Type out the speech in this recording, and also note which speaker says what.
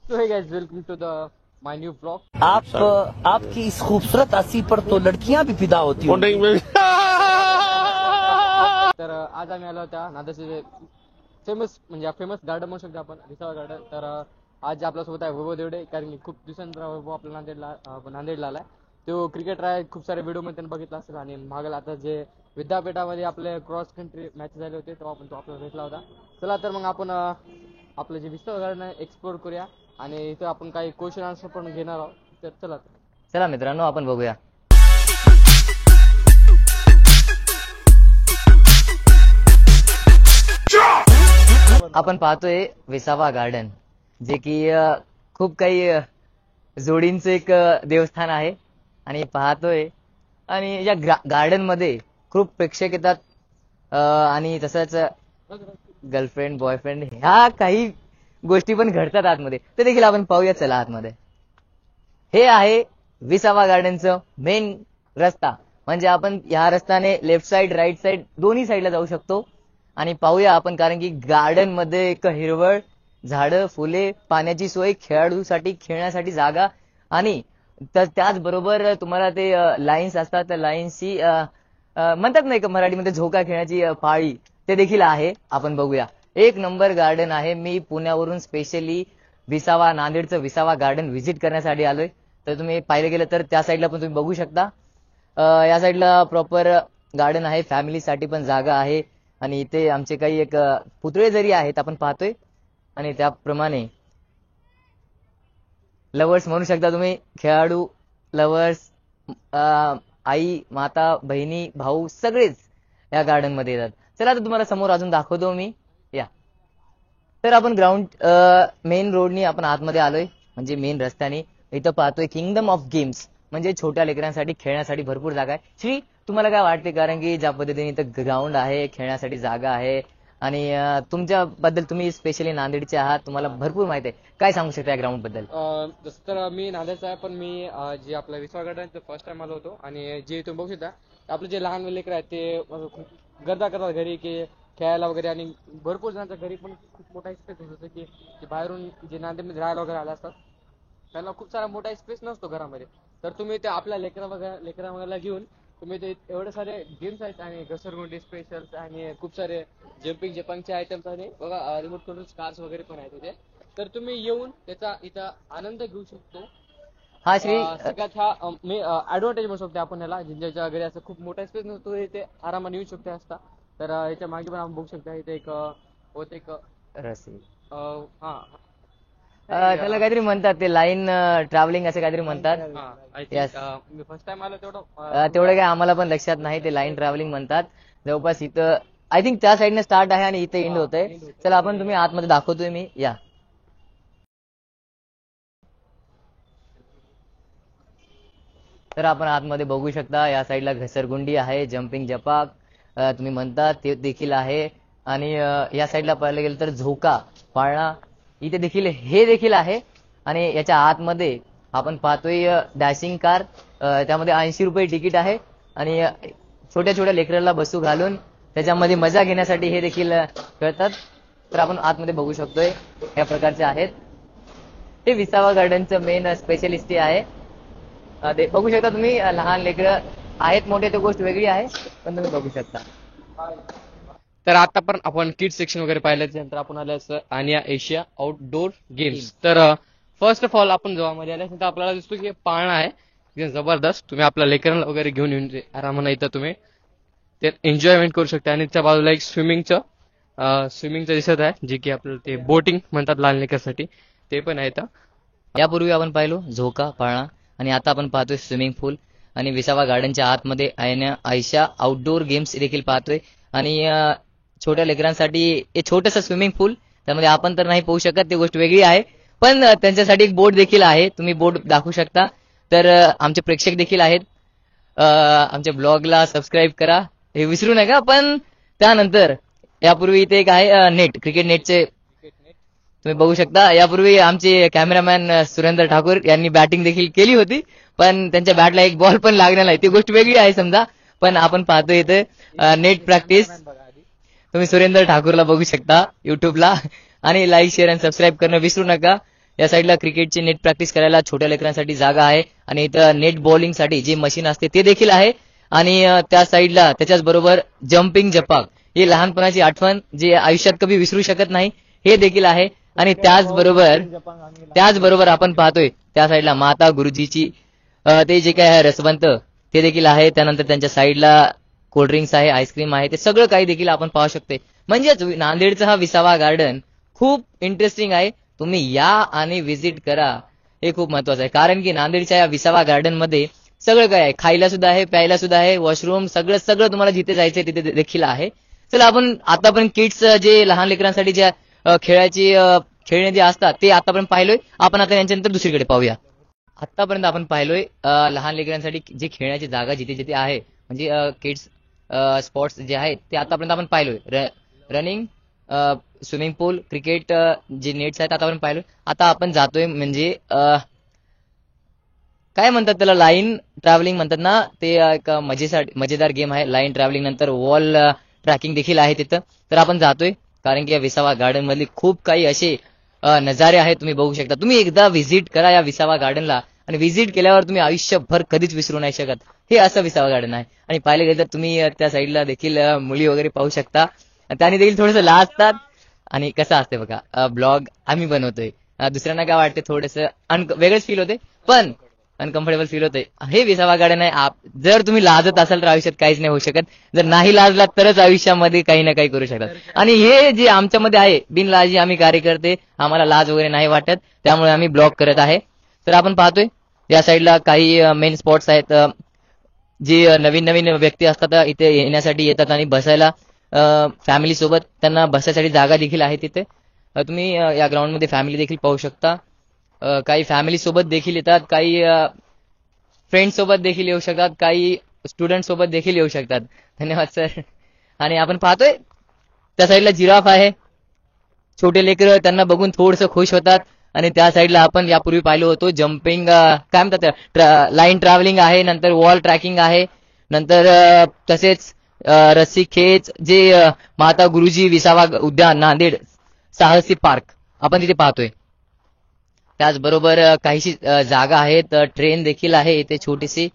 Speaker 1: So hey guys, welcome to the my new vlog.
Speaker 2: आपकी इस खूबसूरत हंसी पर तो लड़कियां भी फिदा होती हैं।
Speaker 1: तर आज आम्ही आलो होत्या नांदेडचे फेमस म्हणजे फेमस गार्डन म्हणू शकतो आपण विसावा गार्डन. तर आज आपल्यासोबत आहे वैभव देवडे, कारण की खूप दिवसांचा वैभव आपल्या नांदेडला आलाय. तो क्रिकेटर आहे, खूप सारे व्हिडिओ मध्ये त्यांनी बघितला असेल. आणि मागेल आता जे विद्यापीठामध्ये आपले क्रॉस कंट्री मॅच झाले होते तेव्हा आपण तो आपल्याला भेटला होता. चला तर मग आपण आपलं जे विसावा गार्डन आहे एक्सप्लोर करूया आणि इथं आपण काही क्वेश्चन आन्सर पण घेणार आहोत. तर चला
Speaker 3: मित्रांनो, आपण बघूया. आपण पाहतोय विसावा गार्डन, जे की खूप काही जोडींचं एक देवस्थान आहे. आणि पाहतोय आणि या गार्डन मध्ये खूप प्रेक्षक येतात आणि तसंच गर्लफ्रेंड बॉयफ्रेंड ह्या काही गोष्टी पण घडतात आतमध्ये. ते देखील आपण पाहूया. चला आतमध्ये. हे आहे विसावा गार्डनचं मेन रस्ता. म्हणजे आपण ह्या रस्त्याने लेफ्ट साइड राईट साइड दोन्ही साईडला जाऊ शकतो. आणि पाहूया आपण, कारण की गार्डन मध्ये एक हिरवळ, झाडं, फुले, पाण्याची सोय, खेळाडूसाठी खेळण्यासाठी जागा आणि त्याचबरोबर तुम्हाला ते लाईन्स असतात, त्या लाईन्सची म्हणतात नाही का मराठीमध्ये झोका खेळण्याची पाळी, ते देखील आहे. आपण बघूया. एक नंबर गार्डन आहे. मी पुण्यावरून स्पेशली नांदेडचं विसावा गार्डन व्हिजिट करण्यासाठी आलोय. तर तुम्ही पाहिलं गेलं तर त्या साईडला पण तुम्ही बघू शकता. या साईडला प्रॉपर गार्डन आहे, फॅमिलीसाठी पण जागा आहे. आणि इथे आमचे काही एक पुतळे जरी आहेत आपण पाहतोय. आणि त्याप्रमाणे लवर्स म्हणू शकता तुम्ही, खेळाडू, लवर्स, आई, माता, बहिणी, भाऊ सगळेच या गार्डन मध्ये येतात. चला तर तुम्हाला समोर अजून दाखवतो मी. या तर आपण ग्राउंड मेन रोडनी आपण आतमध्ये आलोय, म्हणजे मेन रस्त्याने. इथं पाहतोय किंगडम ऑफ गेम्स, म्हणजे छोट्या लेकरांसाठी खेळण्यासाठी भरपूर जागा आहे. श्री, तुम्हाला काय वाटते, कारण की ज्या पद्धतीने इथं ग्राउंड आहे, खेळण्यासाठी जागा आहे आणि तुमच्याबद्दल, तुम्ही स्पेशली नांदेडचे आहात, तुम्हाला भरपूर माहिती आहे, काय सांगू शकता या ग्राउंड बद्दल?
Speaker 1: जसं तर मी नांदेडचा आहे, पण मी जे आपलं विसावा गार्डन फर्स्ट टाइम आलो होतो. आणि जे तुम्ही बघू शकता आपले जे लहान लेकर आहेत ते गर्दा करतात घरी की खेळायला वगैरे. आणि भरपूर जणांच्या घरी पण खूप मोठा स्पेस होतो की बाहेरून जे नांदेडमध्ये राहायला वगैरे आले असतात त्यांना खूप सारा मोठा स्पेस नसतो घरामध्ये. तर तुम्ही ते आपल्या लेकरा वगैरे घेऊन तुम्ही ते एवढे सारे गेम्स आहेत आणि घसरगुंडी स्पेशल्स आणि खूप सारे जम्पिंगचे आयटम्स आणि बघा रिमोट कंट्रोल कार्स वगैरे पण आहेत तिथे. तर तुम्ही येऊन त्याचा इथं आनंद घेऊ शकतो.
Speaker 3: हा श्री,
Speaker 1: सगळ्यात हा मी ऍडव्हान्टेज म्हणू शकतो आपण याला. ज्यांच्या घरी असं खूप मोठा स्पेस नसतो ते आरामाने येऊ शकते असता. तर याच्या मागे पण आपण बघू शकता इथे एक होते एक
Speaker 3: रस्सी,
Speaker 1: हा
Speaker 3: त्याला काहीतरी म्हणतात, ते लाईन ट्रॅव्हलिंग असं काहीतरी म्हणतात.
Speaker 1: मी फर्स्ट टाइम आलो
Speaker 3: तेवढं काय आम्हाला पण लक्षात नाही, ते लाईन ट्रॅव्हलिंग म्हणतात. जवळपास इथं आय थिंक त्या साईडने स्टार्ट आहे आणि इथे एंड होतंय. चला आपण तुम्ही आतमध्ये दाखवतोय मी. या तर आपण आतमध्ये बघू शकता. या साईडला घसरगुंडी आहे, जम्पिंग जपाक तुम्ही म्हणतात ते देखील आहे. आणि या साईडला पाहायला गेलं तर झोका पाळणा इथे देखील हे देखील आहे. आणि याच्या आतमध्ये आपण पाहतोय डॅशिंग कार, त्यामध्ये 80 रुपये तिकीट आहे. आणि छोट्या छोट्या लेकराला बसू घालून त्याच्यामध्ये मजा घेण्यासाठी हे देखील खेळतात. तर आपण आतमध्ये बघू शकतोय या प्रकारचे आहेत. हे विसावा गार्डनचं मेन स्पेशलिस्टी आहे. ते बघू शकता तुम्ही. लहान लेकरं आहेत, मोठे ते गोष्ट वेगळी आहे, पण तुम्ही बघू शकता.
Speaker 1: तर आता पण आपण किड्स सेक्शन वगैरे पाहिलं. त्यानंतर आपण आल्यास आनिया एशिया आउटडोर गेम्स. तर फर्स्ट ऑफ ऑल आपण जेव्हा मध्ये आल्यास आपल्याला दिसतो की पाळणा आहे एकदम जबरदस्त. तुम्ही आपल्या लेकरांना वगैरे घेऊन येऊन आरामाने इथं तुम्ही ते एन्जॉयमेंट करू शकता. आणि त्या बाजूला एक स्विमिंगचं दिसत आहे, जे की आपल्याला ते बोटिंग म्हणतात लहान लेकरांसाठी, ते पण आहे इथं.
Speaker 3: यापूर्वी आपण पाहिलो झोका पाळणा आणि आता आपण पाहतोय स्विमिंग पूल. आणि विसावा गार्डनच्या आतमध्ये आयशा आउटडोर गेम्स देखील पाहतोय. आणि छोट्या लेकरांसाठी हे छोटंसं स्विमिंग पूल, त्यामध्ये आपण तर नाही पोहू शकत, ती गोष्ट वेगळी आहे, पण त्यांच्यासाठी एक बोट देखील आहे, तुम्ही बोट दाखवू शकता. तर आमचे प्रेक्षक देखील आहेत, आमच्या ब्लॉगला सबस्क्राईब करा हे विसरू नका. पण त्यानंतर यापूर्वी इथे एक आहे नेट, क्रिकेट नेटचे तुम्ही बघू शकता. यापूर्वी आमचे कॅमेरामॅन सुरेंद्र ठाकूर यांनी बॅटिंग देखील केली होती, पण त्यांच्या बॅटला एक बॉल पण लागला नाही, ती गोष्ट वेगळी आहे समजा. पण आपण पाहतो इथे नेट प्रॅक्टिस. तुम्ही सुरेंद्र ठाकूरला बघू शकता युट्यूबला. आणि लाईक शेअर आणि सबस्क्राईब करणं विसरू नका. या साईडला क्रिकेटची नेट प्रॅक्टिस करायला छोट्या लेकरांसाठी जागा आहे आणि इथं नेट बॉलिंगसाठी जे मशीन असते ते देखील आहे. आणि त्या साईडला त्याच्याच बरोबर जम्पिंग जपाक ही लहानपणाची आठवण जे आयुष्यात कधी विसरू शकत नाही हे देखील आहे. आणि त्याचबरोबर आपण पाहतोय त्या साईडला माता गुरुजीची ते जे काय आहे रसवंत ते देखील आहे. त्यानंतर त्यांच्या साईडला कोल्ड्रिंक्स आहे, आईस्क्रीम आहे, ते सगळं काही देखील आपण पाहू शकते. म्हणजेच नांदेडचा हा विसावा गार्डन खूप इंटरेस्टिंग आहे. तुम्ही या आणि व्हिजिट करा, हे खूप महत्वाचं आहे. कारण की नांदेडच्या या विसावा गार्डन मध्ये सगळं काय आहे, खायला सुद्धा आहे, प्यायला सुद्धा आहे, वॉशरूम सगळं सगळं तुम्हाला जिथे जायचंय तिथे देखील आहे. चला आपण आतापर्यंत किड्स जे लहान लेकरांसाठी ज्या खेळणे जे असतात ते आतापर्यंत पाहिलोय. आपण आता यांच्यानंतर दुसरीकडे पाहूया. आतापर्यंत आपण पाहिलोय लहान लेकरांसाठी जे खेळण्याची जागा जिथे जिथे आहे म्हणजे किड्स स्पॉट्स जे आहेत ते आतापर्यंत आपण पाहिलोय. रनिंग, स्विमिंग पूल, क्रिकेट जे नेट्स आहेत आतापर्यंत पाहिलोय. आता आपण जातोय म्हणजे काय म्हणतात त्याला, लाईन ट्रॅव्हलिंग म्हणतात ना, ते एक मजेदार गेम आहे. लाईन ट्रॅव्हलिंग नंतर वॉल ट्रॅकिंग देखील आहे तिथं. तर आपण जातोय कारण की या विसावा गार्डन मधले खूप काही असे नजारे आहेत तुम्ही बघू शकता. तुम्ही एकदा व्हिजिट करा या विसावा गार्डनला आणि व्हिजिट केल्यावर तुम्ही आयुष्यभर कधीच विसरू नाही शकत. हे असं विसावा गार्डन आहे. आणि पाहिलं गेलं तर तुम्ही त्या साईडला देखील मुली वगैरे पाहू शकता. त्याने देखील थोडंसं लाजतात. आणि कसं असते बघा, ब्लॉग आम्ही बनवतोय, दुसऱ्यांना काय वाटते थोडंसं वेगळंच फील होते, पण अनकम्फर्टेबल फील होते. हे विसावा गार्डन आहे. जर तुम्ही लाजत असाल तर आयुष्यात काहीच नाही होऊ शकत. जर नाही लाजलात तरच आयुष्यामध्ये काही ना काही करू शकतात. आणि हे जे आमच्यामध्ये आहे बिनलाजी आम्ही कार्य करते, आम्हाला लाज वगैरे नाही वाटत, त्यामुळे आम्ही ब्लॉग करत आहे. तर आपण पाहतोय या साईडला काही मेन स्पॉट्स आहेत. जे नवीन नवीन व्यक्ती असतात इथे येण्यासाठी येतात आणि बसायला फॅमिली सोबत त्यांना बसायसाठी जागा देखील आहे तिथे. तुम्ही या ग्राउंड मध्ये फॅमिली देखील पाहू शकता. काही फॅमिली सोबत देखील येतात, काही फ्रेंड सोबत देखील येऊ शकतात, काही स्टुडंट सोबत देखील येऊ शकतात. धन्यवाद सर. आणि आपण पाहतोय त्या साईडला जिराफ आहे. छोटे लेकरं त्यांना बघून थोडंसं खुश होतात. आणि त्या साईडला आपण यापूर्वी पाहिलो होतो जम्पिंग काय म्हणतात लाईन ट्रॅव्हलिंग आहे, नंतर वॉल ट्रॅकिंग आहे, नंतर तसेच रस्सी खेच जे माता गुरुजी विसावा उद्यान नांदेड साहसी पार्क आपण तिथे पाहतोय. त्याचबरोबर काहीशी जागा आहेत, ट्रेन देखील आहे इथे छोटीशी.